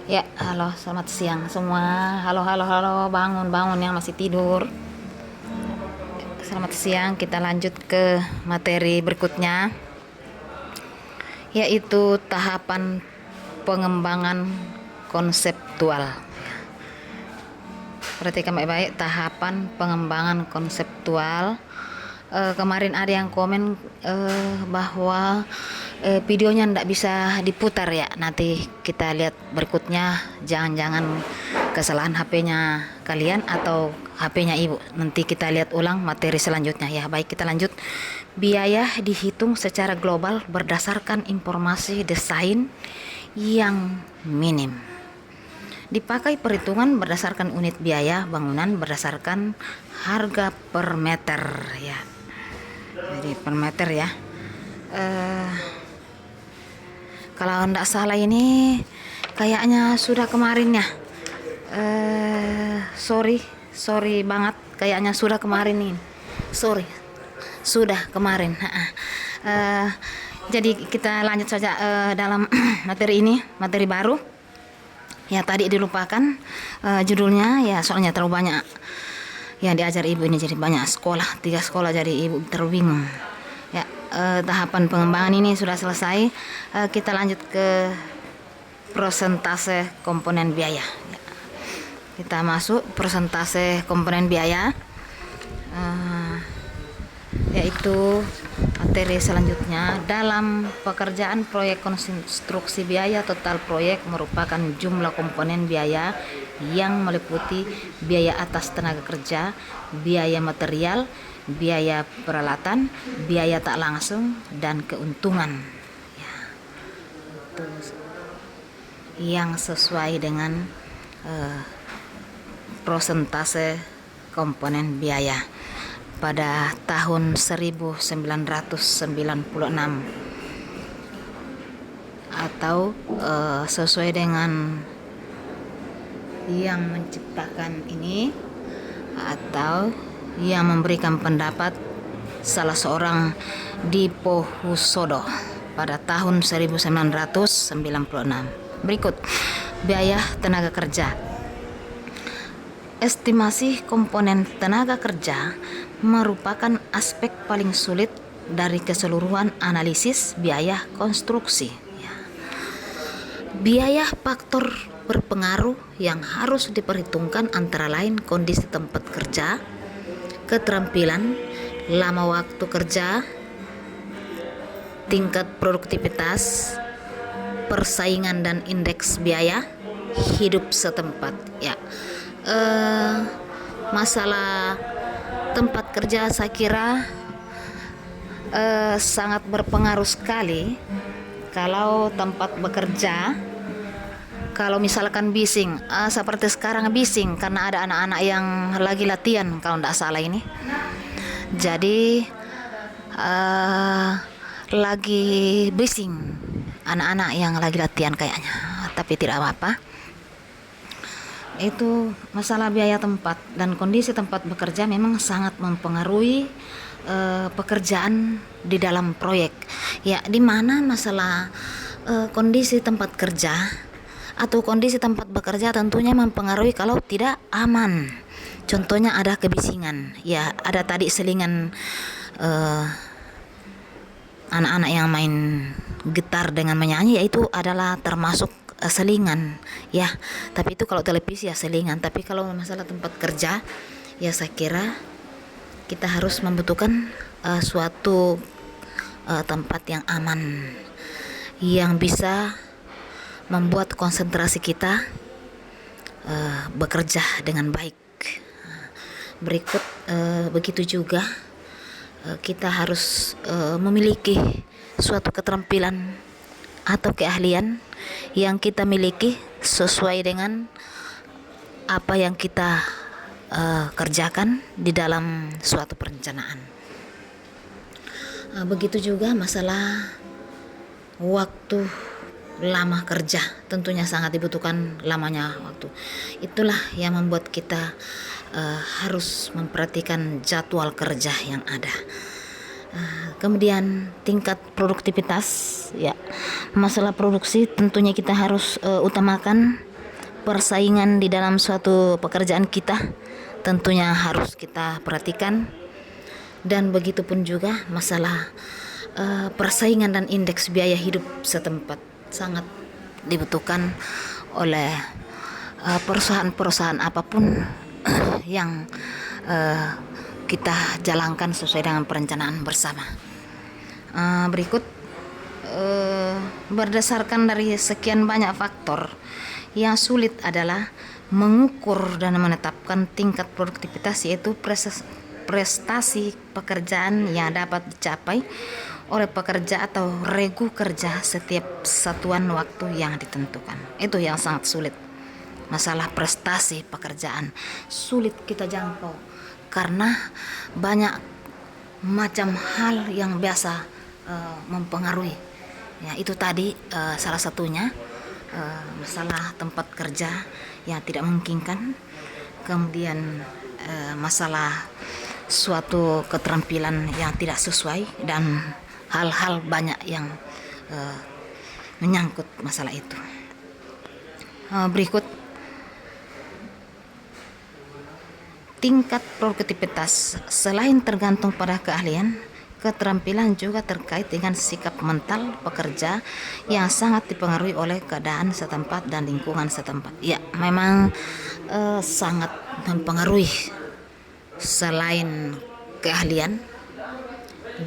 Ya, halo, selamat siang semua. Halo, halo, halo, bangun, bangun yang masih tidur. Selamat siang, kita lanjut ke materi berikutnya, yaitu tahapan pengembangan konseptual. Perhatikan baik-baik, tahapan pengembangan konseptual. Kemarin ada yang komen bahwa videonya tidak bisa diputar ya. Nanti kita lihat berikutnya, jangan-jangan kesalahan HP-nya kalian atau HP-nya ibu. Nanti kita lihat ulang materi selanjutnya ya. Baik, kita lanjut. Biaya dihitung secara global berdasarkan informasi desain yang minim. Dipakai perhitungan berdasarkan unit biaya bangunan berdasarkan harga per meter ya. Jadi per meter ya. Kalau tidak salah ini kayaknya sudah kemarin ya. Sorry banget, kayaknya sudah kemarin nih. Sorry, sudah kemarin. Jadi kita lanjut saja dalam materi ini, materi baru. Ya tadi dilupakan judulnya ya, soalnya terlalu banyak yang diajar ibu ini, jadi banyak sekolah, 3 sekolah, jadi ibu terbingung. Ya, tahapan pengembangan ini sudah selesai. Kita lanjut ke persentase komponen biaya. Ya, kita masuk persentase komponen biaya, yaitu materi selanjutnya. Dalam pekerjaan proyek konstruksi, biaya total proyek merupakan jumlah komponen biaya yang meliputi biaya atas tenaga kerja, biaya material, biaya peralatan, biaya tak langsung, dan keuntungan ya, itu yang sesuai dengan persentase komponen biaya pada tahun 1996 atau sesuai dengan yang menciptakan ini atau yang memberikan pendapat salah seorang Dipohusodo pada tahun 1996. Berikut biaya tenaga kerja. Estimasi komponen tenaga kerja merupakan aspek paling sulit dari keseluruhan analisis biaya konstruksi. Biaya faktor berpengaruh yang harus diperhitungkan antara lain kondisi tempat kerja, keterampilan, lama waktu kerja, tingkat produktivitas, persaingan dan indeks biaya hidup setempat ya. Masalah tempat kerja saya kira sangat berpengaruh sekali. Kalau tempat bekerja, kalau misalkan bising, seperti sekarang bising karena ada anak-anak yang lagi latihan kalau tidak salah ini. Jadi lagi bising anak-anak yang lagi latihan kayaknya, tapi tidak apa-apa. Itu masalah biaya tempat dan kondisi tempat bekerja memang sangat mempengaruhi pekerjaan di dalam proyek ya, di mana masalah kondisi tempat kerja atau kondisi tempat bekerja tentunya mempengaruhi kalau tidak aman. Contohnya ada kebisingan ya, ada tadi selingan anak-anak yang main gitar dengan menyanyi, yaitu adalah termasuk selingan ya. Tapi itu kalau televisi ya selingan, tapi kalau masalah tempat kerja ya saya kira kita harus membutuhkan suatu tempat yang aman yang bisa membuat konsentrasi kita bekerja dengan baik. Berikut begitu juga kita harus memiliki suatu keterampilan atau keahlian yang kita miliki sesuai dengan apa yang kita kerjakan di dalam suatu perencanaan. Begitu juga masalah waktu lama kerja, tentunya sangat dibutuhkan lamanya waktu. Itulah yang membuat kita harus memperhatikan jadwal kerja yang ada. Kemudian tingkat produktivitas ya, masalah produksi tentunya kita harus utamakan persaingan di dalam suatu pekerjaan kita tentunya harus kita perhatikan, dan begitu pun juga masalah persaingan dan indeks biaya hidup setempat sangat dibutuhkan oleh perusahaan-perusahaan apapun yang kita jalankan sesuai dengan perencanaan bersama. Berikut berdasarkan dari sekian banyak faktor, yang sulit adalah mengukur dan menetapkan tingkat produktivitas, yaitu prestasi pekerjaan yang dapat dicapai oleh pekerja atau regu kerja setiap satuan waktu yang ditentukan. Itu yang sangat sulit. Masalah prestasi pekerjaan sulit kita jangkau karena banyak macam hal yang biasa mempengaruhi. Ya, itu tadi salah satunya masalah tempat kerja yang tidak memungkinkan, kemudian masalah suatu keterampilan yang tidak sesuai, dan hal-hal banyak yang menyangkut masalah itu. Berikut tingkat produktivitas selain tergantung pada keahlian, keterampilan juga terkait dengan sikap mental pekerja yang sangat dipengaruhi oleh keadaan setempat dan lingkungan setempat. Ya, memang sangat mempengaruhi. Selain keahlian,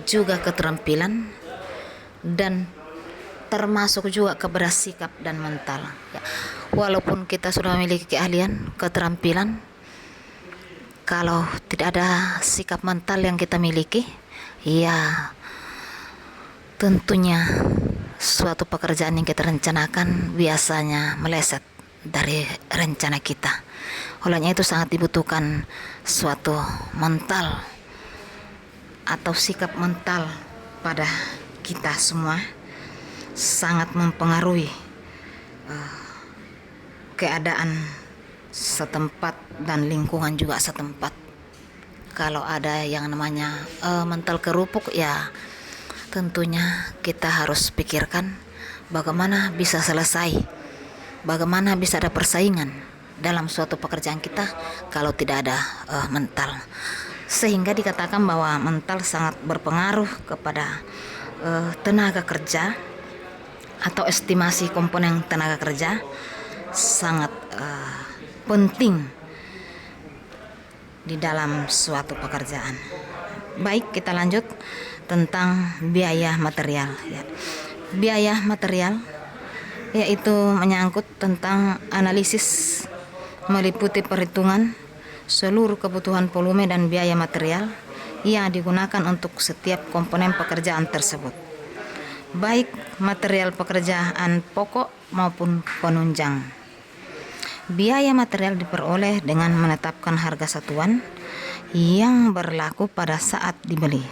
juga keterampilan, dan termasuk juga kepada sikap dan mental. Ya, walaupun kita sudah memiliki keahlian, keterampilan, kalau tidak ada sikap mental yang kita miliki, ya tentunya suatu pekerjaan yang kita rencanakan biasanya meleset dari rencana kita. Olehnya itu sangat dibutuhkan suatu mental atau sikap mental pada kita semua, sangat mempengaruhi keadaan setempat dan lingkungan juga setempat. Kalau ada yang namanya mental kerupuk, ya tentunya kita harus pikirkan bagaimana bisa selesai, bagaimana bisa ada persaingan dalam suatu pekerjaan kita kalau tidak ada mental. Sehingga dikatakan bahwa mental sangat berpengaruh kepada tenaga kerja, atau estimasi komponen tenaga kerja sangat penting di dalam suatu pekerjaan. Baik, kita lanjut tentang biaya material. Ya. Biaya material yaitu menyangkut tentang analisis, meliputi perhitungan seluruh kebutuhan volume dan biaya material yang digunakan untuk setiap komponen pekerjaan tersebut, baik material pekerjaan pokok maupun penunjang. Biaya material diperoleh dengan menetapkan harga satuan yang berlaku pada saat dibeli.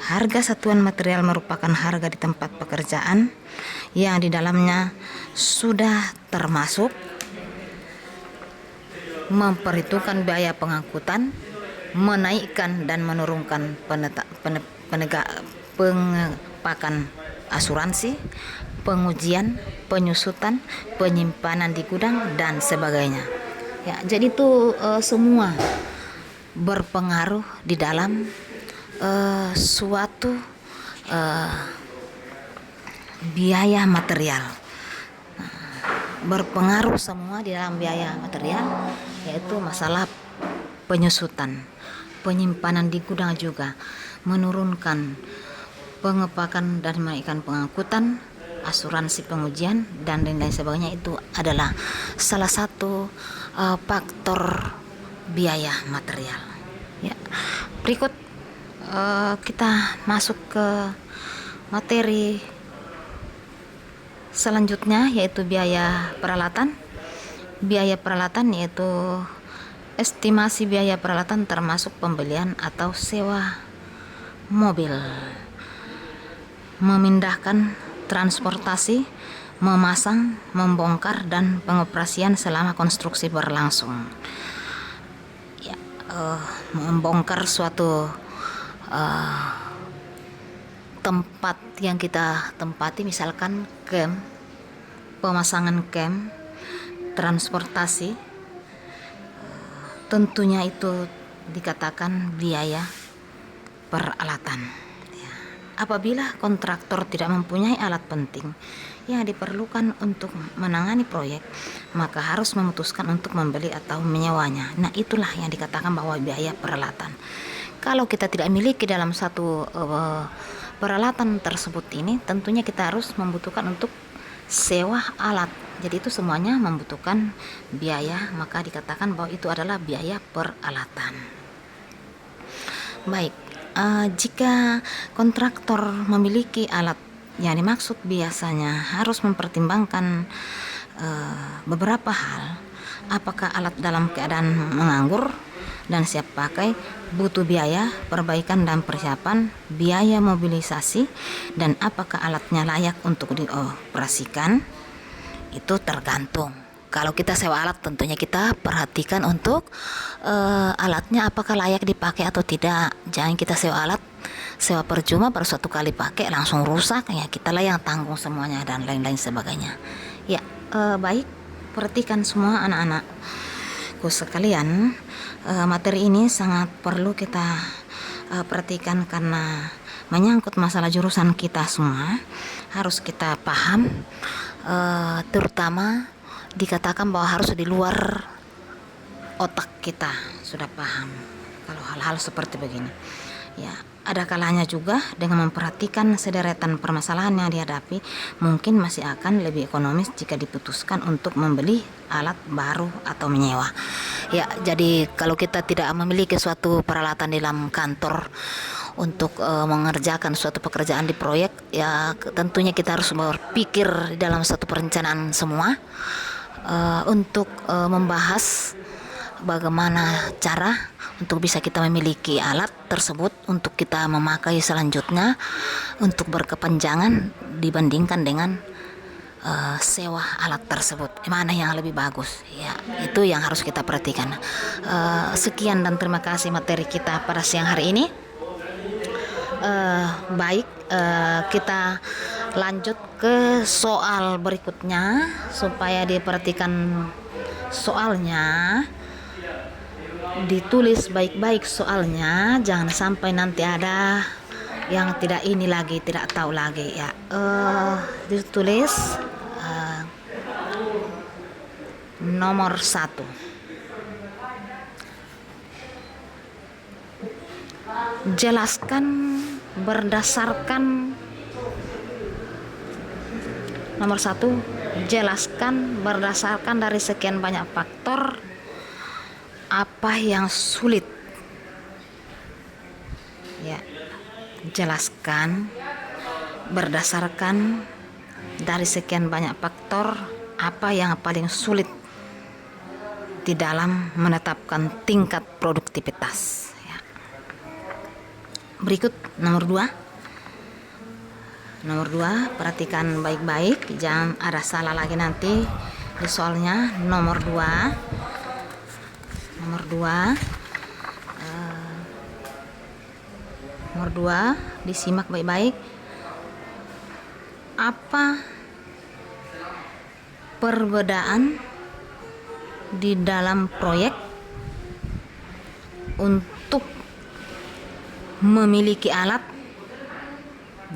Harga satuan material merupakan harga di tempat pekerjaan yang di dalamnya sudah termasuk memperhitungkan biaya pengangkutan, menaikkan dan menurunkan pengepakan asuransi, pengujian, penyusutan, penyimpanan di gudang, dan sebagainya. Ya, jadi itu semua berpengaruh di dalam suatu biaya material. Berpengaruh semua di dalam biaya material, yaitu masalah penyusutan, penyimpanan di gudang, juga menurunkan pengepakan dan menaikkan pengangkutan, asuransi, pengujian, dan lain-lain sebagainya. Itu adalah salah satu faktor biaya material. Ya. Berikut kita masuk ke materi selanjutnya, yaitu biaya peralatan. Biaya peralatan yaitu estimasi biaya peralatan termasuk pembelian atau sewa mobil, memindahkan, transportasi, memasang, membongkar, dan pengoperasian selama konstruksi berlangsung. Ya, membongkar suatu tempat yang kita tempati, misalkan camp, pemasangan camp, transportasi, tentunya itu dikatakan biaya peralatan. Ya. Apabila kontraktor tidak mempunyai alat penting yang diperlukan untuk menangani proyek, maka harus memutuskan untuk membeli atau menyewanya. Nah, itulah yang dikatakan bahwa biaya peralatan. Kalau kita tidak memiliki dalam satu peralatan tersebut ini, tentunya kita harus membutuhkan untuk sewa alat. Jadi itu semuanya membutuhkan biaya, maka dikatakan bahwa itu adalah biaya peralatan. Baik, jika kontraktor memiliki alat yang dimaksud, biasanya harus mempertimbangkan beberapa hal. Apakah alat dalam keadaan menganggur dan siap pakai, butuh biaya perbaikan dan persiapan, biaya mobilisasi, dan apakah alatnya layak untuk dioperasikan. Itu tergantung. Kalau kita sewa alat, tentunya kita perhatikan untuk alatnya apakah layak dipakai atau tidak. Jangan kita sewa alat, sewa percuma, baru satu kali pakai langsung rusak, ya kita lah yang tanggung semuanya dan lain-lain sebagainya. Ya, baik, perhatikan semua anak-anakku sekalian, materi ini sangat perlu kita perhatikan karena menyangkut masalah jurusan kita semua. Harus kita paham, terutama dikatakan bahwa harus di luar otak kita sudah paham kalau hal-hal seperti begini. Ya, ada kalanya juga dengan memperhatikan sederetan permasalahan yang dihadapi, mungkin masih akan lebih ekonomis jika diputuskan untuk membeli alat baru atau menyewa. Ya, jadi kalau kita tidak memiliki suatu peralatan di dalam kantor untuk mengerjakan suatu pekerjaan di proyek, ya tentunya kita harus berpikir dalam satu perencanaan semua untuk membahas bagaimana cara untuk bisa kita memiliki alat tersebut untuk kita memakai selanjutnya untuk berkepanjangan dibandingkan dengan sewa alat tersebut. Mana yang lebih bagus? Ya, itu yang harus kita perhatikan. Sekian dan terima kasih materi kita pada siang hari ini. Baik, kita lanjut ke soal berikutnya supaya diperhatikan soalnya, ditulis baik-baik soalnya, jangan sampai nanti ada yang tidak ini lagi, tidak tahu lagi ya. Ditulis nomor 1. Jelaskan berdasarkan nomor 1, jelaskan berdasarkan dari sekian banyak faktor apa yang sulit. Ya, jelaskan berdasarkan dari sekian banyak faktor apa yang paling sulit di dalam menetapkan tingkat produktivitas. Berikut nomor 2. Nomor 2, perhatikan baik-baik, jangan ada salah lagi nanti di soalnya. Nomor 2 disimak baik-baik. Apa perbedaan di dalam proyek untuk memiliki alat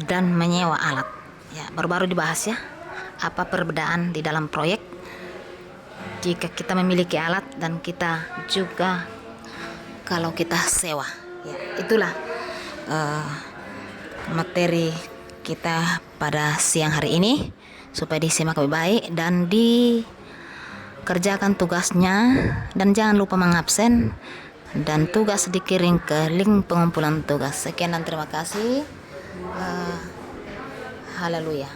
dan menyewa alat? Ya, baru-baru dibahas ya. Apa perbedaan di dalam proyek jika kita memiliki alat dan kita juga kalau kita sewa. Ya, itulah materi kita pada siang hari ini, supaya disimak baik-baik dan dikerjakan tugasnya, dan jangan lupa mengabsen dan tugas dikirim ke link pengumpulan tugas. Sekian dan terima kasih. Haleluya.